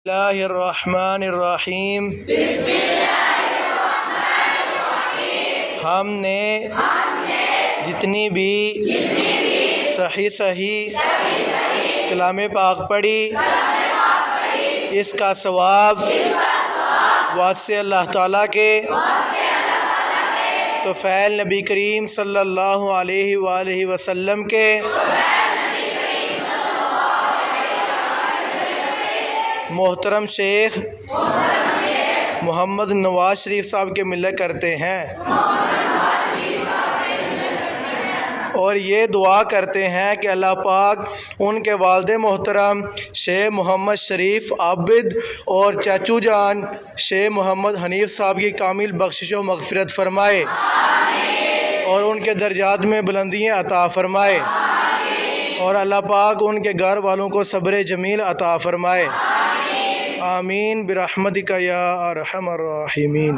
اللہ الرحمن الرحیم ہم نے جتنی بھی صحیح کلام پاک پڑھی اس کا ثواب واسطے اللہ تعالیٰ کے طفیل نبی کریم صلی اللہ علیہ وآلہ وسلم کے محترم شیخ محمد نواز شریف صاحب کے ملت کرتے ہیں اور یہ دعا کرتے ہیں کہ اللہ پاک ان کے والد محترم شیخ محمد شریف عابد اور چاچو جان شیخ محمد حنیف صاحب کی کامل بخشش و مغفرت فرمائے اور ان کے درجات میں بلندیاں عطا فرمائے اور اللہ پاک ان کے گھر والوں کو صبر جمیل عطا فرمائے آمین برحمتک یا ارحم الراحمین.